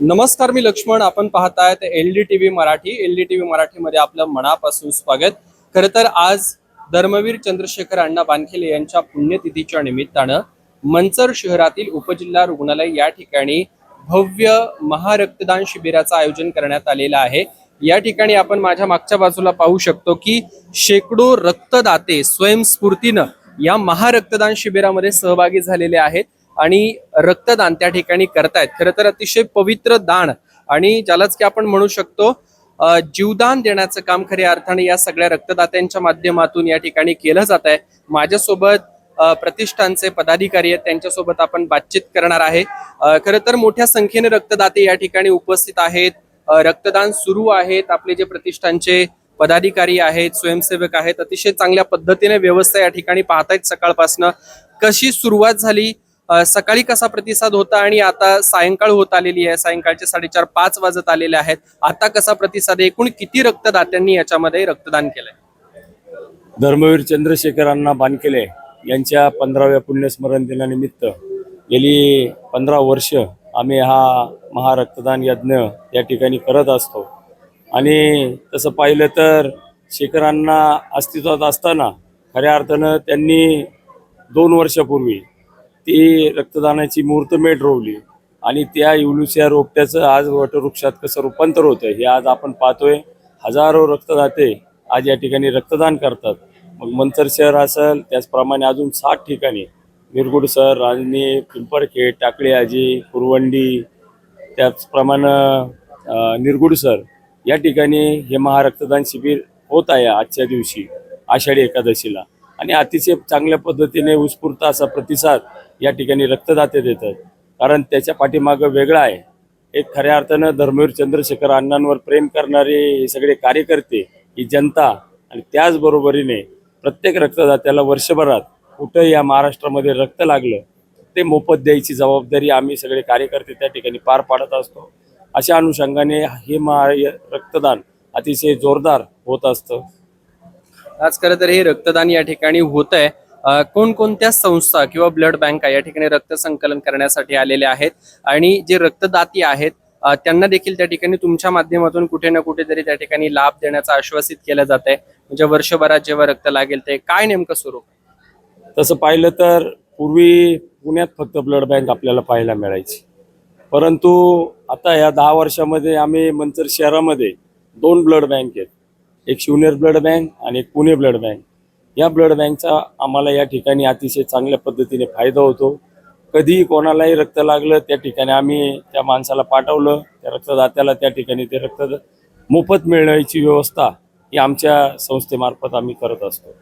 नमस्कार, मी लक्ष्मण. आपण पाहतायत LDTV Marathi. LDTV मराठीमध्ये आपलं मनापासून स्वागत. खरं तर आज धर्मवीर चंद्रशेखर अण्णा बानखेले यांच्या पुण्यतिथीच्या निमित्तानं मंचर शहरातील उपजिल्हा रुग्णालय या ठिकाणी भव्य महारक्तदान शिबिराचं आयोजन करण्यात आलेलं आहे. या ठिकाणी आपण माझ्या मागच्या बाजूला पाहू शकतो की शेकडो रक्तदाते स्वयंस्फूर्तीनं या महारक्तदान शिबिरामध्ये सहभागी झालेले आहेत आणि रक्तदान त्या ठिकाणी करतायत. खरं तर अतिशय पवित्र दान आणि ज्यालाच की आपण म्हणू शकतो जीवदान देण्याचं काम खऱ्या अर्थाने या सगळ्या रक्तदात्यांच्या माध्यमातून या ठिकाणी केलं जात आहे. माझ्यासोबत प्रतिष्ठानचे पदाधिकारी आहेत, त्यांच्यासोबत आपण बातचीत करणार आहे. खरं तर मोठ्या संख्येने रक्तदाते या ठिकाणी उपस्थित आहेत. रक्तदान सुरू आहेत. आपले जे प्रतिष्ठानचे पदाधिकारी आहेत, स्वयंसेवक आहेत, अतिशय चांगल्या पद्धतीने व्यवस्था या ठिकाणी पाहतायत. सकाळपासून कशी सुरुवात झाली, सकाळी कसा प्रतिसाद होता आणि आता सायंकाळ होत आलेली आहे. सायंकाळचे 4:30-5 वाजत आलेले आहेत. आता कसा प्रतिसाद आहे, एकूण किती रक्तदात्यांनी याच्यामध्ये रक्तदान केलंय? धर्मवीर चंद्रशेखर अण्णा बानखेले यांच्या 15व्या पुण्यस्मरण दिनानिमित्त गेली 15 वर्ष आम्ही हा महारक्तदान यज्ञ या ठिकाणी करत असतो. आणि तसं पाहिलं तर शेखरांना अस्तित्वात असताना खऱ्या अर्थानं त्यांनी 2 वर्षापूर्वी ती रक्तदानाची मुहूर्तमेढ रोवली आणि त्या इवलुसिया रोपट्याचं आज वटवृक्षात कसं रूपांतर होतं हे आज आपण पाहतोय. हजारो रक्तदाते आज या ठिकाणी रक्तदान करतात. मग मंचर शहर असेल, त्याचप्रमाणे अजून 60 ठिकाणी निरगुडसर, राजनी, पिंपरखेड, टाकळी आजी, कुरवंडी, त्याचप्रमाणे निरगुडसर या ठिकाणी हे महारक्तदान शिबिर होत आहे आजच्या दिवशी आषाढी एकादशीला. आणि अतिशय चांगल्या पद्धतीने उत्स्फूर्त असा प्रतिसाद या ठिकाणी रक्तदाते देतात. कारण त्याच्या पाठीमागं वेगळा आहे. एक खऱ्या अर्थानं धर्मवीर चंद्रशेखर अण्णांवर प्रेम करणारे हे सगळे कार्यकर्ते, ही जनता आणि त्याचबरोबरीने प्रत्येक रक्तदात्याला वर्षभरात कुठं या महाराष्ट्रामध्ये रक्त लागलं ते मोफत द्यायची जबाबदारी आम्ही सगळे कार्यकर्ते त्या ठिकाणी पार पाडत असतो. अशा अनुषंगाने हे रक्तदान अतिशय जोरदार होत असतं. आज खरं तर हे रक्तदान या ठिकाणी होत आहे. कोणकोणत्या संस्था किंवा ब्लड बँका या ठिकाणी रक्त संकलन करण्यासाठी आलेले आहेत आणि जे रक्तदाती आहेत त्यांना देखील त्या ठिकाणी तुमच्या माध्यमातून कुठे ना कुठेतरी त्या ठिकाणी लाभ देण्याचं आश्वासित केलं जात आहे. म्हणजे वर्षभरात जेव्हा रक्त लागेल ते काय नेमकं स्वरूप? तसं पाहिलं तर पूर्वी पुण्यात फक्त ब्लड बँक आपल्याला पाहायला मिळायची, परंतु आता या 10 वर्षामध्ये आम्ही मंचर शहरामध्ये 2 ब्लड बँक आहेत. एक शिवनेर ब्लड बँक आणि एक पुणे ब्लड बँक. या ब्लड बँकचा आम्हाला या ठिकाणी अतिशय चांगल्या पद्धतीने फायदा होतो. कधीही कोणालाही रक्त लागलं त्या ठिकाणी आम्ही त्या माणसाला पाठवलं, त्या रक्तदात्याला त्या ठिकाणी ते रक्त मोफत मिळण्याची व्यवस्था ही आमच्या संस्थेमार्फत आम्ही करत असतो.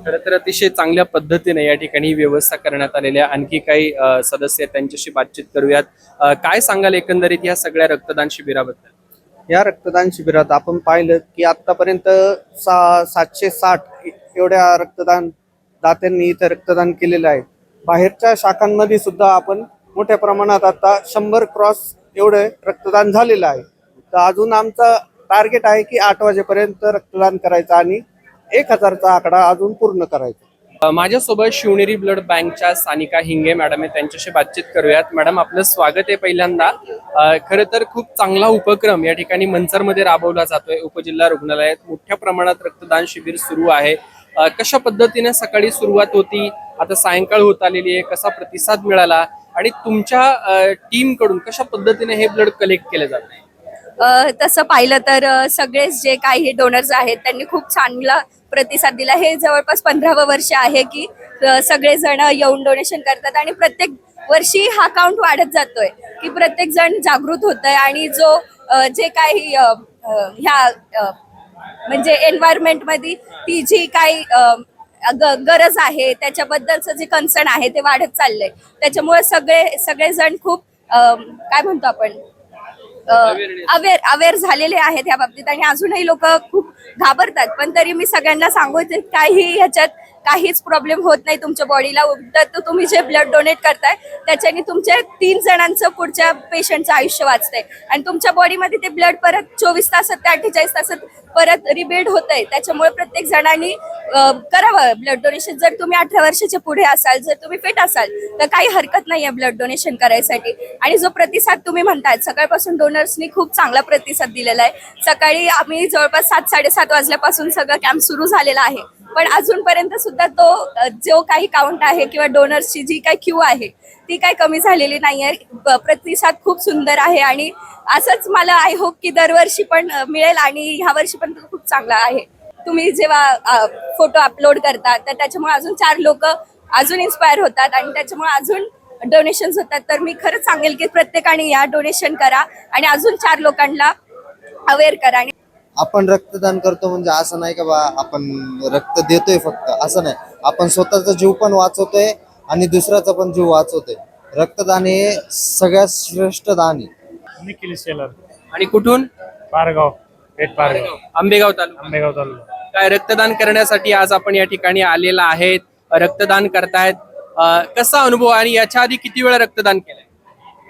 खरं तर अतिशय चांगल्या पद्धतीने या ठिकाणी व्यवस्था करण्यात आलेली आहे. आणखी काही सदस्य आहेत, त्यांच्याशी बातचीत करूयात. काय सांगाल एकंदरीत या सगळ्या रक्तदान शिबिराबद्दल? या रक्तदान शिबिरात आपण पाहिलं की आतापर्यंत 760 एवढ्या रक्तदान दात्यांनी इथं रक्तदान केलेलं आहे. बाहेरच्या शाखांमध्ये सुद्धा आपण मोठ्या प्रमाणात आता 100 क्रॉस एवढे रक्तदान झालेलं आहे. तर अजून आमचं टार्गेट आहे की 8 वाजेपर्यंत रक्तदान करायचं आणि 1000चा आकडा अजून पूर्ण करायचा. माझ्यासोबत शिवनेरी ब्लड बँकच्या सानिका हिंगे मॅडम आहे, त्यांच्याशी बातचीत करूयात. मॅडम, आपलं स्वागत आहे पहिल्यांदा. खरं तर खूप चांगला उपक्रम या ठिकाणी मंचरमध्ये राबवला जातोय. उपजिल्हा रुग्णालयात मोठ्या प्रमाणात रक्तदान शिबिर सुरू आहे. कशा पद्धतीने सकाळी सुरुवात होती, आता सायंकाळ होत आलेली आहे, कसा प्रतिसाद मिळाला आणि तुमच्या टीम कडून कशा पद्धतीने हे ब्लड कलेक्ट केले जाते? तसं पाहिलं तर सगळेच जे काही डोनर्स आहेत त्यांनी खूप चांगला प्रतिसाद दिला. हे जवळपास 15वं वर्ष आहे की सगळेजण येऊन डोनेशन करतात आणि प्रत्येक वर्षी हा काउंट वाढत जातोय की प्रत्येक जण जागृत होतोय आणि जो जे काही ह्या म्हणजे एन्व्हायरमेंट मध्ये ती जी काही गरज आहे त्याच्याबद्दलचं जे कन्सर्न आहे ते वाढत चाललंय. त्याच्यामुळे सगळेजण खूप काय म्हणतो आपण अवेअर झालेले आहेत या बाबतीत आणि अजूनही लोक खूप घाबरतात. पण तरी मी सगळ्यांना सांगू काही ह्याच्यात काहीच प्रॉब्लेम होत नाही तुमच्या बॉडीला. उलट तुम्ही जे ब्लड डोनेट करताय त्याच्याने तुमच्या 3 जणांचं पुढच्या पेशंटचं आयुष्य वाचतंय आणि तुमच्या बॉडीमध्ये ते ब्लड परत 24 तासात ते 48 तासात परत रिबिल्ड होतंय. त्याच्यामुळे प्रत्येक जणांनी करावं ब्लड डोनेशन. जर तुम्ही 18 वर्षाच्या पुढे असाल, जर तुम्ही फिट असाल तर काही हरकत नाहीये ब्लड डोनेशन करायसाठी. आणि जो प्रतिसाद तुम्ही म्हणताय, सकाळपासून डोनर्सनी खूप चांगला प्रतिसाद दिलेला आहे. सकाळी आम्ही जवळपास 7-7:30 वाजल्यापासून सगळं कॅम्प सुरू झालेला आहे, पण अजूनपर्यंत सुद्धा तो जो काही काउंट आहे किंवा डोनर्सची जी काही क्यू आहे ती काही कमी झालेली नाहीये. प्रतिसाद खूप सुंदर आहे आणि असंच मला आय होप की दरवर्षी पण मिळेल आणि ह्या वर्षी पण खूप चांगला आहे. तुम्ही जेव्हा फोटो अपलोड करता तर त्याच्यामुळे अजून 4 लोक अजून इन्स्पायर होतात आणि त्याच्यामुळे अजून डोनेशन्स होतात. तर मी खरंच सांगेल की प्रत्येकाने या डोनेशन करा आणि अजून 4 लोकांना अवेअर करा. आणि आपण रक्तदान करतो म्हणजे असं नाही का बा आपण रक्त देतोय फक्त, असं नाही. आपण स्वतःचा जीव पण वाचवतोय आणि दुसऱ्याचा पण जीव वाचवतोय. रक्तदान हे सगळ्यात श्रेष्ठ दान आहे. निखिल शेलर, आणि कुठून? पारगाव, पेठ पारगाव, आंबेगाव तालुका. आंबेगाव तालुका. काय रक्तदान करण्यासाठी आज आपण या ठिकाणी आलेला आहेत, रक्तदान करतायत. कसा अनुभव आणि याच्या आधी किती वेळा रक्तदान केलंय?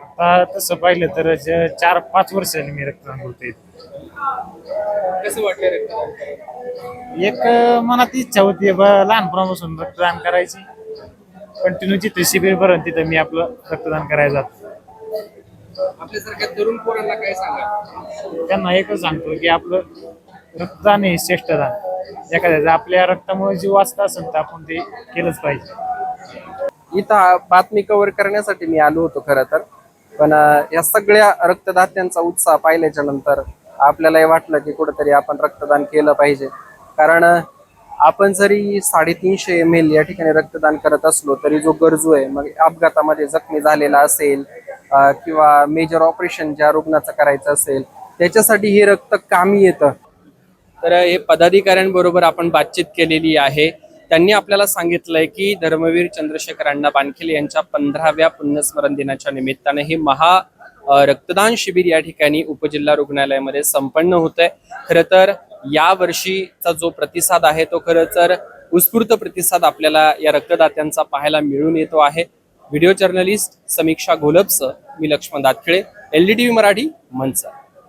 आता तसं पाहिलं तर 4-5 वर्षांनी मी रक्तदान करतोय. कसं वाटलं रक्तदान करायला? एक मनात इच्छा होती लहानपणापासून रक्तदान करायची. कंटिन्यू जिथे शिबिर भरण तिथं मी आपलं रक्तदान करायला जातो. आपल्यासारख्या तरुण पोरांना काय सांगा? त्यांना एकच सांगतो की आपलं रक्तदान हे श्रेष्ठ दान. एखाद्याचा आपल्या रक्तामुळे जीव वाचता असेल तर आपण ते केलंच पाहिजे. इथं बातमी कव्हर करण्यासाठी मी आलो होतो खरं तर, पण या सगळ्या रक्तदात्यांचा उत्साह पाहिल्याच्या नंतर आपल्यालाही वाटलं की कुठेतरी आपण रक्तदान केलं पाहिजे. कारण आपण जरी 350 ml या ठिकाणी रक्तदान करत असलो तरी जो गरजू आहे, मग अपघातामध्ये जखमी झालेला असेल किंवा मेजर ऑपरेशन ज्या रुग्णाचं करायचं असेल त्याच्यासाठी हे रक्त कामी येतं. तर हे पदाधिकाऱ्यांबरोबर आपण बातचीत केलेली आहे. त्यांनी आपल्याला सांगितलंय की धर्मवीर चंद्रशेखर अण्णा बानखेले यांच्या 15व्या पुण्यस्मरण दिनाच्या निमित्ताने हे रक्तदान शिबिर या ठिकाणी उपजिल्हा रुग्णालयामध्ये संपन्न होत आहे. खरं तर या वर्षीचा जो प्रतिसाद आहे तो खरं तर उत्स्फूर्त प्रतिसाद आपल्याला या रक्तदात्यांचा पाहायला मिळून येतो आहे. व्हिडिओ जर्नलिस्ट समीक्षा घोलपसह मी लक्ष्मण दातखिळे, LDTV मराठी, मंचर.